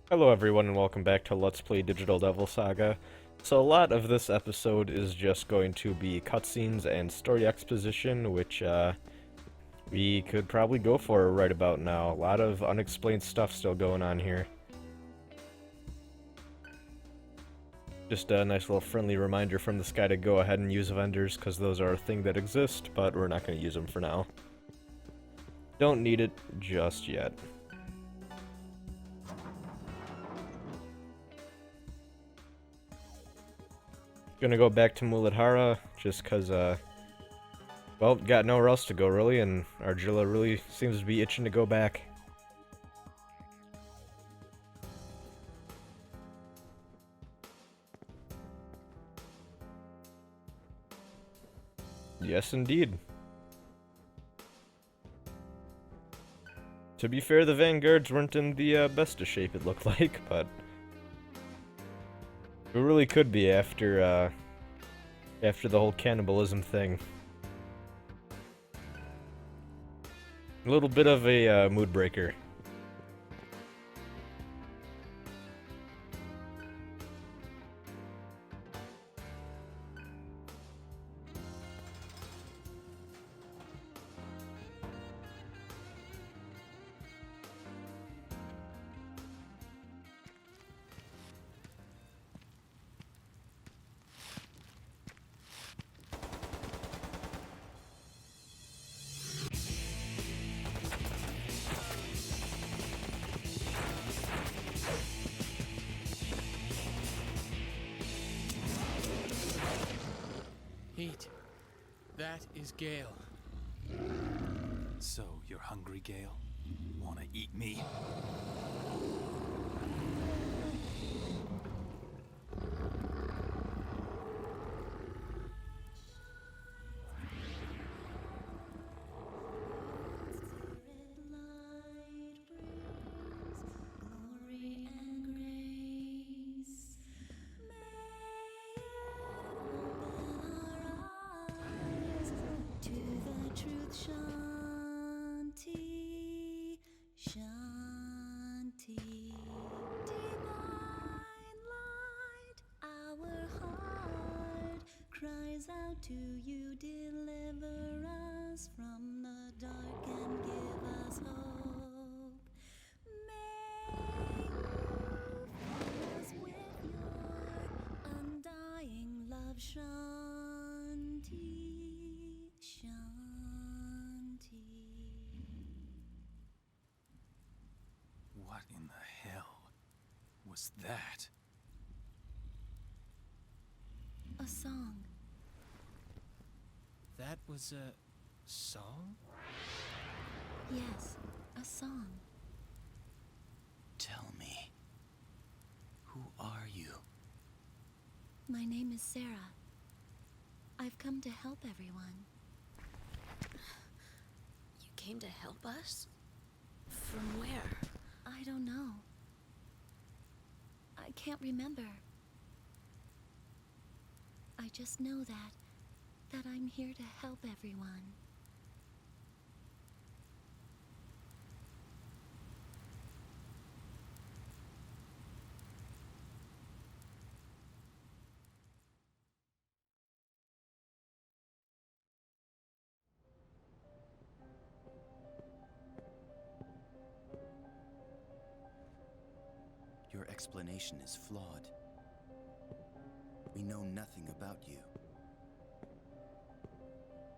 Hello everyone and welcome back to Let's Play Digital Devil Saga. So a lot of this episode is just going to be cutscenes and story exposition, which we could probably go for right about now. A lot of unexplained stuff still going on here. Just a nice little friendly reminder from this guy to go ahead and use vendors, because those are a thing that exist, but we're not going to use them for now. Don't need it just yet. Gonna go back to Muladhara, just cause, well, got nowhere else to go, really, and Argilla really seems to be itching to go back. Yes, indeed. To be fair, the vanguards weren't in the best of shape, it looked like, but it really could be after the whole cannibalism thing. A little bit of a mood breaker. Eat. That is Gale. So, you're hungry, Gale? Wanna eat me? Shanti, Shanti, divine light, our heart cries out to you, deliver us from the dark and give us hope. May you fill us with your undying love, Shanti, Shanti. What in the hell was that? A song. That was a song? Yes, a song. Tell me, who are you? My name is Sarah. I've come to help everyone. You came to help us? From where? I don't know. I can't remember. I just know that I'm here to help everyone. Your explanation is flawed. We know nothing about you.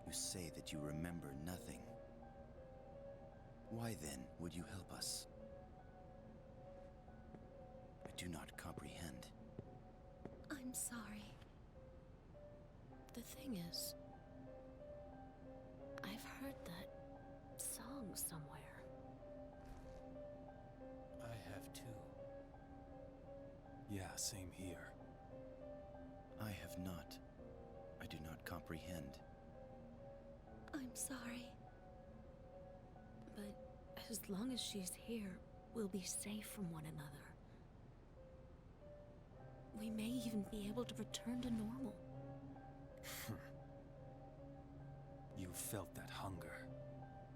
You say that you remember nothing. Why then would you help us? I do not comprehend. I'm sorry. The thing is, I've heard that song somewhere. I have too. Yeah, same here. I have not. I do not comprehend. I'm sorry. But as long as she's here, we'll be safe from one another. We may even be able to return to normal. You felt that hunger.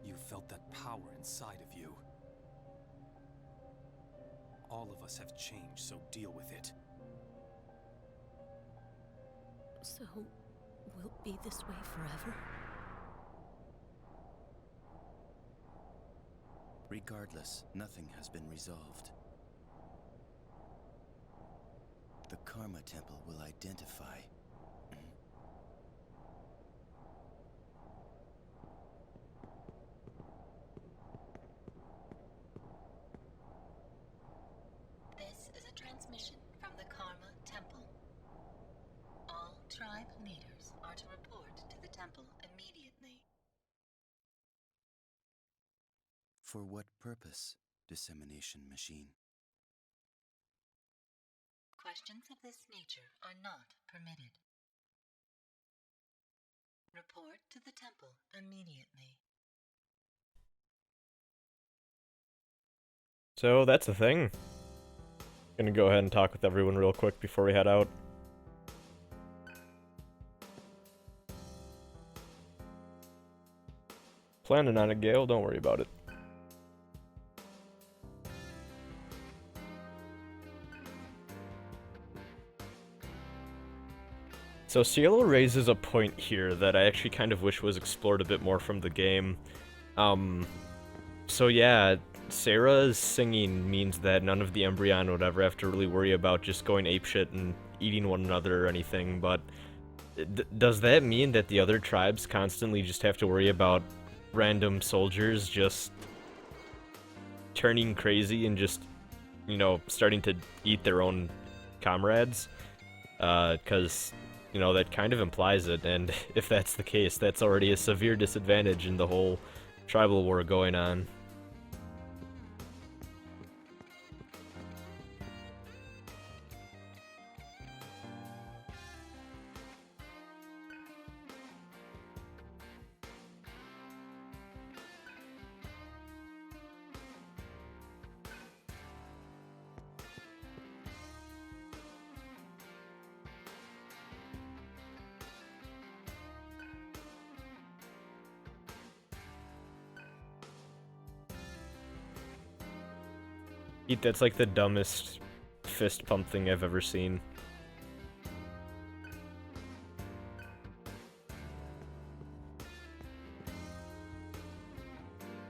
You felt that power inside of you. All of us have changed, so deal with it. So, we'll be this way forever? Regardless, nothing has been resolved. The Karma Temple will identify. This is a transmission from the Karma Temple. All tribe leaders are to report to the temple immediately. For what purpose, dissemination machine? Questions of this nature are not permitted. Report to the temple immediately. So that's the thing. Gonna go ahead and talk with everyone real quick before we head out. Planning on it, Gale. Don't worry about it. So Cielo raises a point here that I actually kind of wish was explored a bit more from the game. So yeah, Sarah's singing means that none of the Embryon would ever have to really worry about just going apeshit and eating one another or anything, but does that mean that the other tribes constantly just have to worry about random soldiers just turning crazy and just, you know, starting to eat their own comrades? Because, you know, that kind of implies it, and if that's the case, that's already a severe disadvantage in the whole tribal war going on. That's like the dumbest fist pump thing I've ever seen.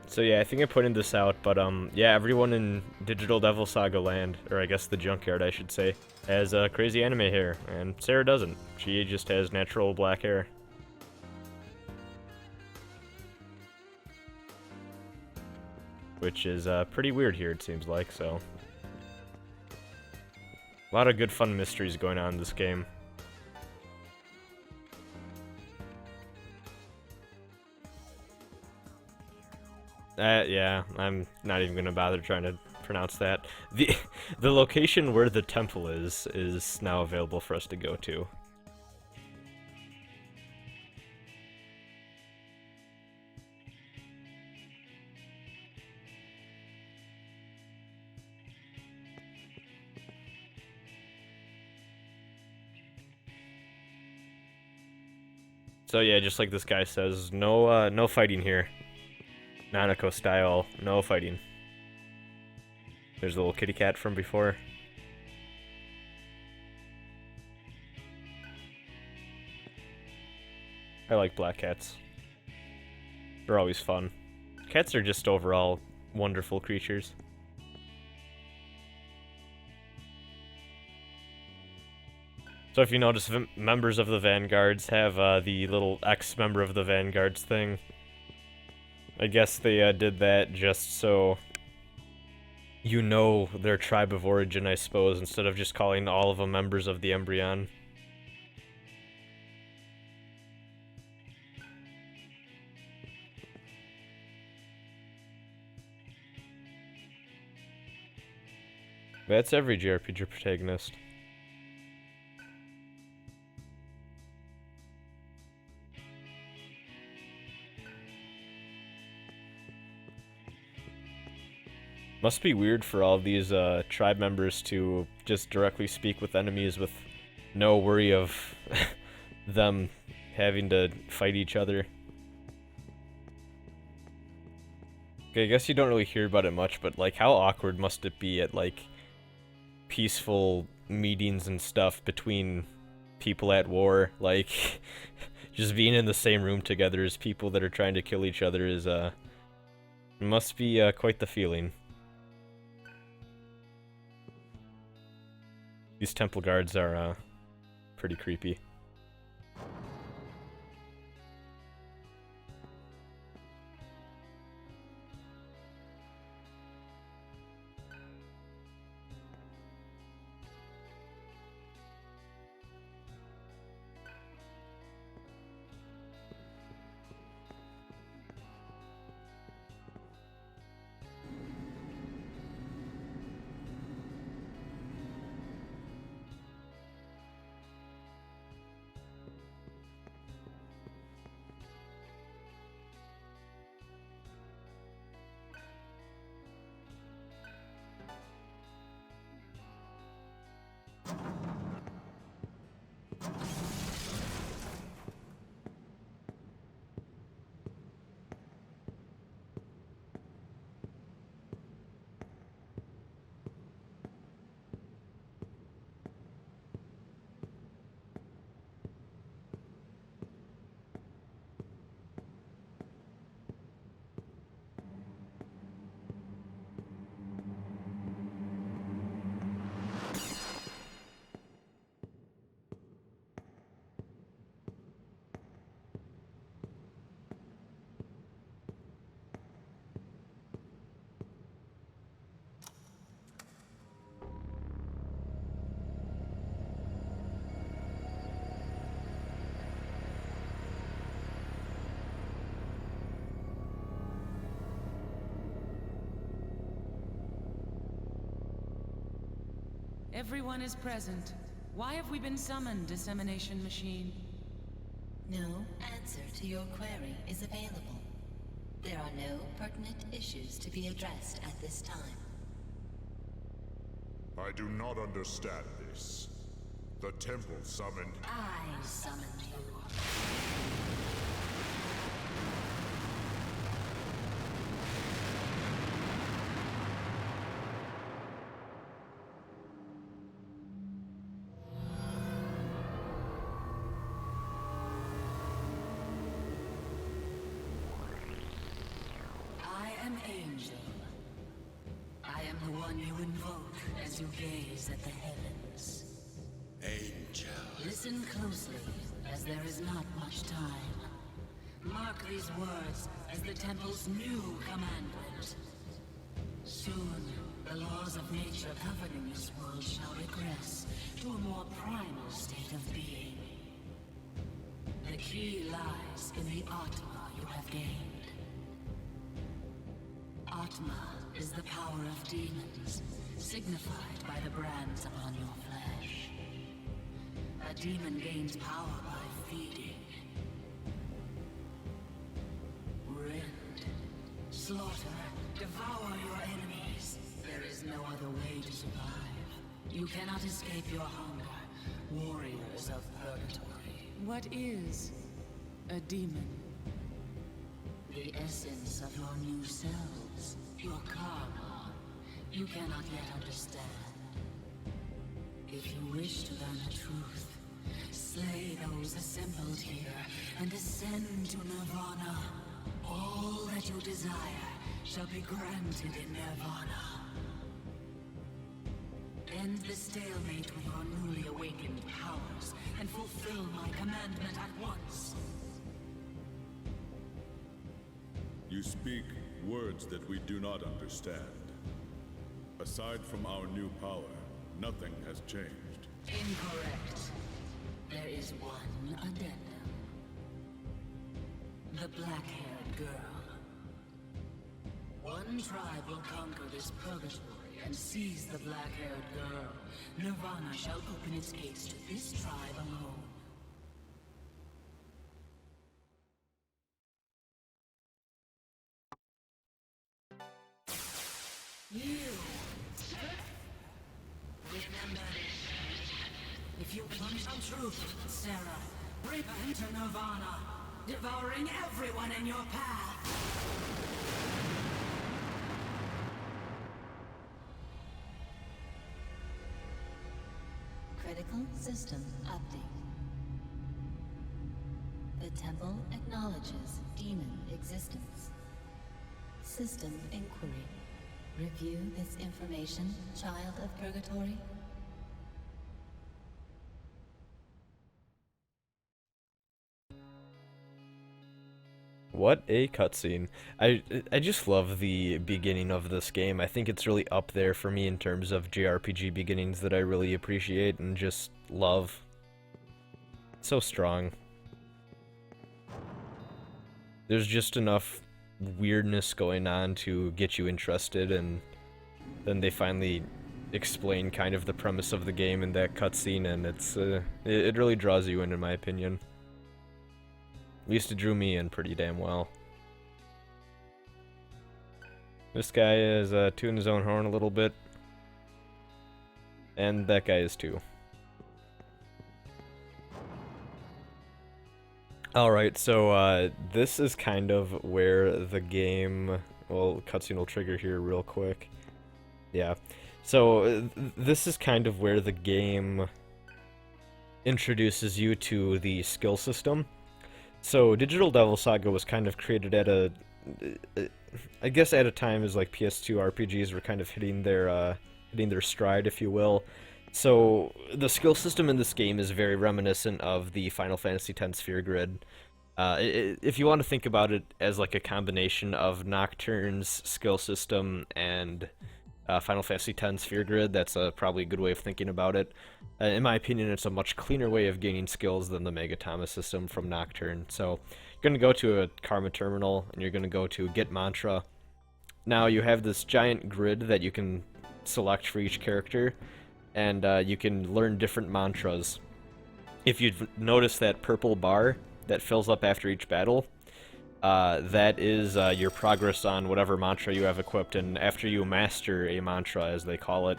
So yeah, I think I pointed this out, but yeah, everyone in Digital Devil Saga land, or I guess the junkyard I should say, has crazy anime hair, and Sarah doesn't. She just has natural black hair. Which is pretty weird here, it seems like, so. A lot of good fun mysteries going on in this game. Yeah, I'm not even gonna bother trying to pronounce that. The location where the temple is now available for us to go to. So yeah, just like this guy says, no fighting here. Nanako style, no fighting. There's the little kitty cat from before. I like black cats. They're always fun. Cats are just overall wonderful creatures. So if you notice, members of the Vanguards have the little X-member of the Vanguards thing. I guess they did that just so you know their tribe of origin, I suppose, instead of just calling all of them members of the Embryon. That's every JRPG protagonist. Must be weird for all these tribe members to just directly speak with enemies with no worry of them having to fight each other. Okay, I guess you don't really hear about it much, but like how awkward must it be at like peaceful meetings and stuff between people at war. Like, just being in the same room together as people that are trying to kill each other is, must be, quite the feeling. These temple guards are, pretty creepy. Everyone is present. Why have we been summoned, Dissemination Machine? No answer to your query is available. There are no pertinent issues to be addressed at this time. I do not understand this. The temple summoned... I summoned you. I am Angel. I am the one you invoke as you gaze at the heavens. Angel. Listen closely, as there is not much time. Mark these words as the temple's new commandment. Soon, the laws of nature governing this world shall regress to a more primal state of being. The key lies in the Atma you have gained. Atma is the power of demons, signified by the brands upon your flesh. A demon gains power by feeding. Rend, slaughter, devour your enemies. There is no other way to survive. You cannot escape your hunger, warriors of purgatory. What is a demon? The essence of your new selves, your karma, you cannot yet understand. If you wish to learn the truth, slay those assembled here and ascend to Nirvana. All that you desire shall be granted in Nirvana. End the stalemate with your newly awakened powers and fulfill my commandment at once. You speak words that we do not understand. Aside from our new power, nothing has changed. Incorrect. There is one addendum. The black-haired girl. One tribe will conquer this purgatory and seize the black-haired girl. Nirvana shall open its gates to this tribe alone. You! Remember this. If you plunge on truth, Sarah, bring her to Nirvana, devouring everyone in your path. Critical system update. The temple acknowledges demon existence. System inquiry. Review this information, child of purgatory. What a cutscene. I just love the beginning of this game. I think it's really up there for me in terms of JRPG beginnings that I really appreciate and just love. So strong. There's just enough weirdness going on to get you interested, and then they finally explain kind of the premise of the game in that cutscene, and it really draws you in my opinion. At least it drew me in pretty damn well. This guy is tooting his own horn a little bit. And that guy is too. Alright, so this is kind of where the game... Well, cutscene will trigger here real quick. Yeah. So this is kind of where the game introduces you to the skill system. So Digital Devil Saga was kind of created at I guess at a time as like PS2 RPGs were kind of hitting their stride, if you will. So the skill system in this game is very reminiscent of the Final Fantasy X Sphere Grid. If you want to think about it as like a combination of Nocturne's skill system and Final Fantasy X Sphere Grid, that's probably a good way of thinking about it. In my opinion, it's a much cleaner way of gaining skills than the Megatama system from Nocturne. So you're going to go to a Karma Terminal, and you're going to go to Get Mantra. Now you have this giant grid that you can select for each character, and you can learn different mantras. If you've noticed that purple bar that fills up after each battle, that is your progress on whatever mantra you have equipped, and after you master a mantra, as they call it,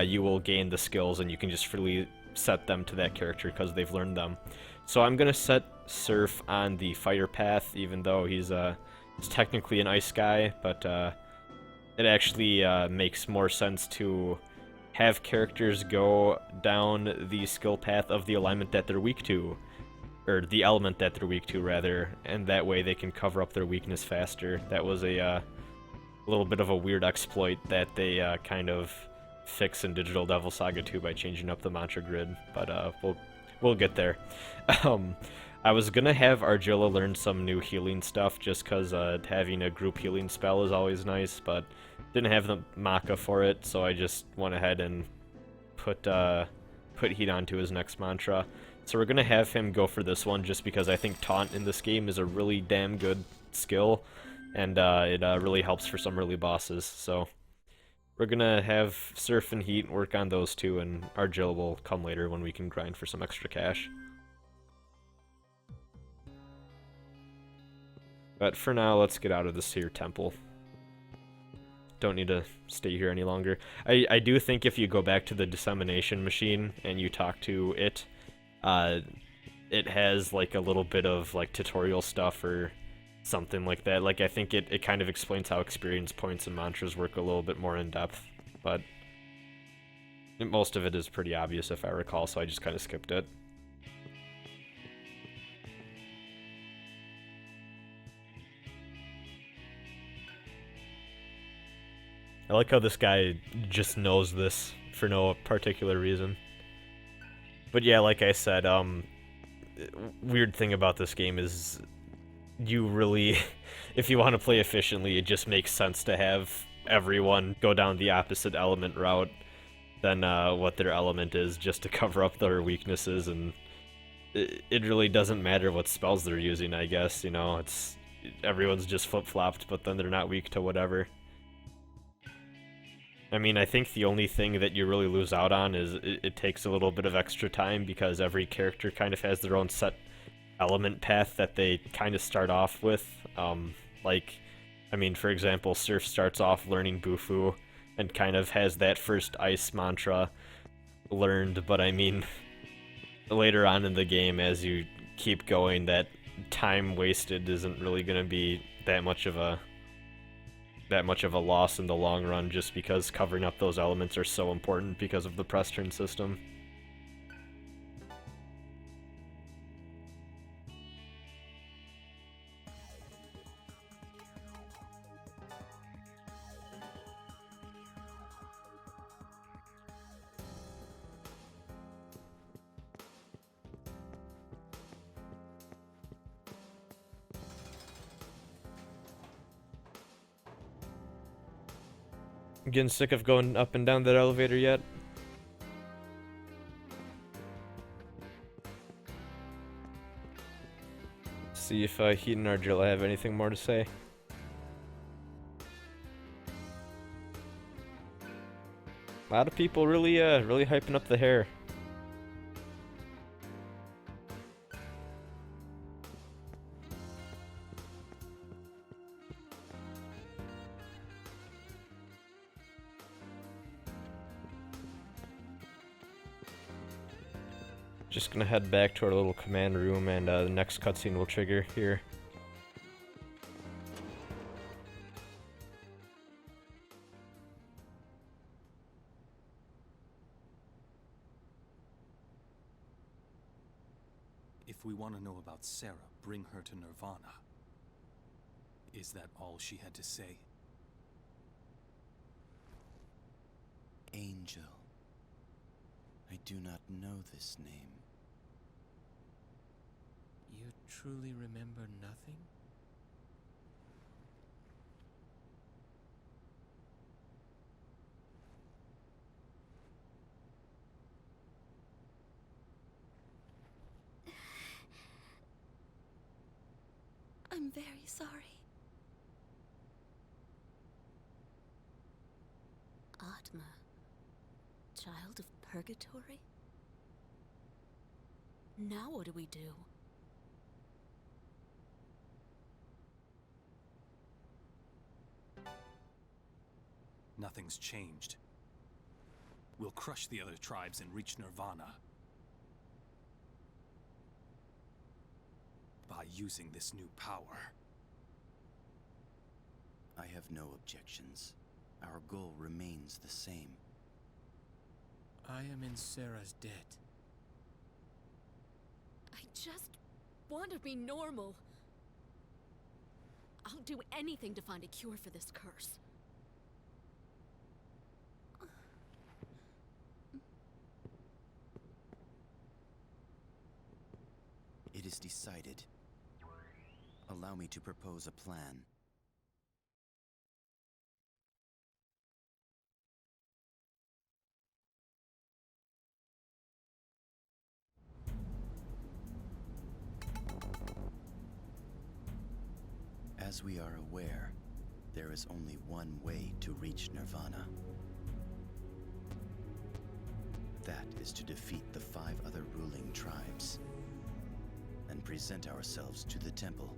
you will gain the skills, and you can just freely set them to that character because they've learned them. So I'm going to set Surf on the fire path, even though he's technically an ice guy, but it actually makes more sense to have characters go down the skill path of the alignment that they're weak to. Or the element that they're weak to, rather, and that way they can cover up their weakness faster. That was a little bit of a weird exploit that they kind of fix in Digital Devil Saga 2 by changing up the mantra grid, but we'll get there. I was gonna have Argilla learn some new healing stuff just because having a group healing spell is always nice, but didn't have the Maka for it, so I just went ahead and put heat onto his next mantra. So we're going to have him go for this one just because I think Taunt in this game is a really damn good skill, and it really helps for some early bosses. So we're going to have Surf and Heat work on those two, and Argilla will come later when we can grind for some extra cash. But for now, let's get out of this here temple. Don't need to stay here any longer. I do think if you go back to the dissemination machine and you talk to it, it has like a little bit of like tutorial stuff or something like that. Like I think it kind of explains how experience points and mantras work a little bit more in depth, but most of it is pretty obvious if I recall, so I just kind of skipped it. I like how this guy just knows this for no particular reason. But yeah, like I said, weird thing about this game is you really, if you want to play efficiently, it just makes sense to have everyone go down the opposite element route than what their element is, just to cover up their weaknesses, and it really doesn't matter what spells they're using, I guess, you know, everyone's just flip-flopped, but then they're not weak to whatever. I mean, I think the only thing that you really lose out on is it takes a little bit of extra time because every character kind of has their own set element path that they kind of start off with. Like, I mean, for example, Surf starts off learning Bufu and kind of has that first ice mantra learned, but I mean, later on in the game, as you keep going, that time wasted isn't really going to be that much of a loss in the long run, just because covering up those elements are so important because of the press turn system. Getting sick of going up and down that elevator yet? See if Heat and Argilla have anything more to say. A lot of people really hyping up the hair. Just gonna head back to our little command room, and the next cutscene will trigger here. If we want to know about Sarah, bring her to Nirvana. Is that all she had to say? Angel. I do not know this name. You truly remember nothing? I'm very sorry. Atma, child of purgatory? Now what do we do? Nothing's changed. We'll crush the other tribes and reach Nirvana. By using this new power. I have no objections. Our goal remains the same. I am in Sarah's debt. I just want to be normal. I'll do anything to find a cure for this curse. It is decided. Allow me to propose a plan. As we are aware, there is only one way to reach Nirvana. That is to defeat the 5 other ruling tribes and present ourselves to the temple.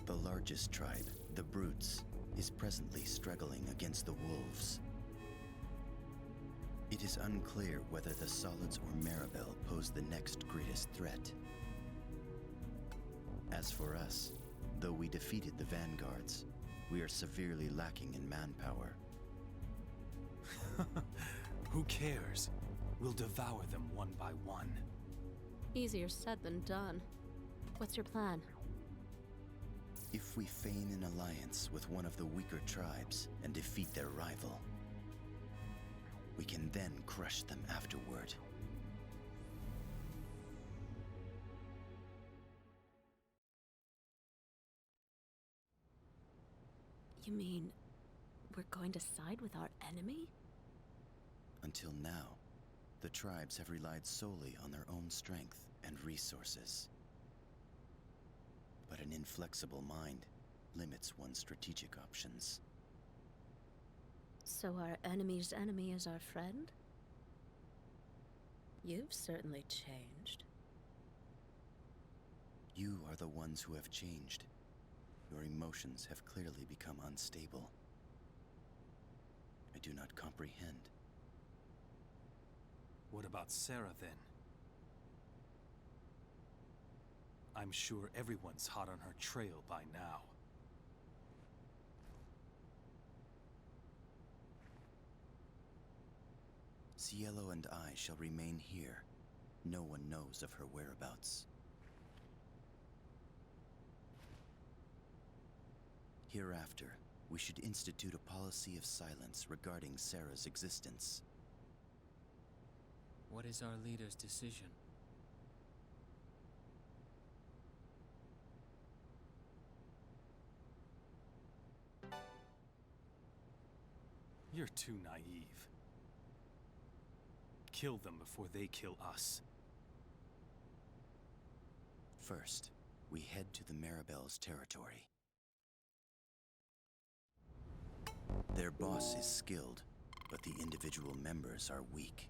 The largest tribe, the Brutes, is presently struggling against the Wolves. It is unclear whether the Solids or Maribel pose the next greatest threat. As for us, though we defeated the Vanguards, we are severely lacking in manpower. Who cares? We'll devour them one by one. Easier said than done. What's your plan? If we feign an alliance with one of the weaker tribes and defeat their rival, we can then crush them afterward. You mean we're going to side with our enemy? Until now, the tribes have relied solely on their own strength and resources. But an inflexible mind limits one's strategic options. So our enemy's enemy is our friend? You've certainly changed. You are the ones who have changed. Your emotions have clearly become unstable. I do not comprehend. What about Sarah, then? I'm sure everyone's hot on her trail by now. Cielo and I shall remain here. No one knows of her whereabouts. Hereafter, we should institute a policy of silence regarding Sarah's existence. What is our leader's decision? You're too naive. Kill them before they kill us. First, we head to the Maribel's territory. Their boss is skilled, but the individual members are weak.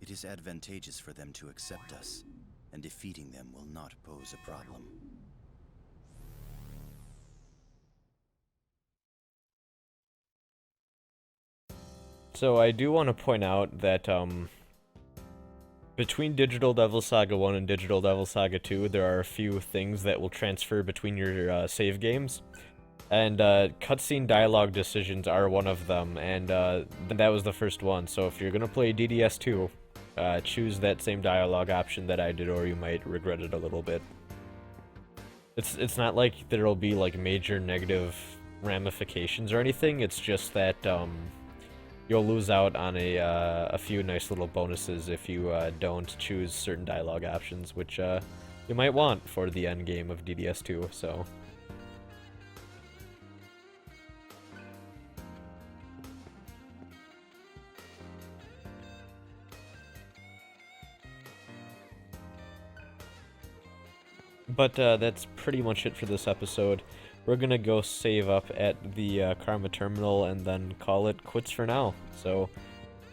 It is advantageous for them to accept us, and defeating them will not pose a problem. So I do want to point out that between Digital Devil Saga 1 and Digital Devil Saga 2, there are a few things that will transfer between your save games. And cutscene dialogue decisions are one of them, and that was the first one. So if you're going to play DDS2, choose that same dialogue option that I did, or you might regret it a little bit. It's not like there'll be like major negative ramifications or anything, it's just that you'll lose out on a few nice little bonuses if you don't choose certain dialogue options, which you might want for the end game of DDS2, so... But that's pretty much it for this episode. We're gonna go save up at the Karma Terminal and then call it quits for now. So,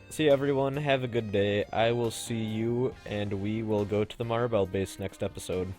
see everyone, have a good day. I will see you, and we will go to the Maribel base next episode.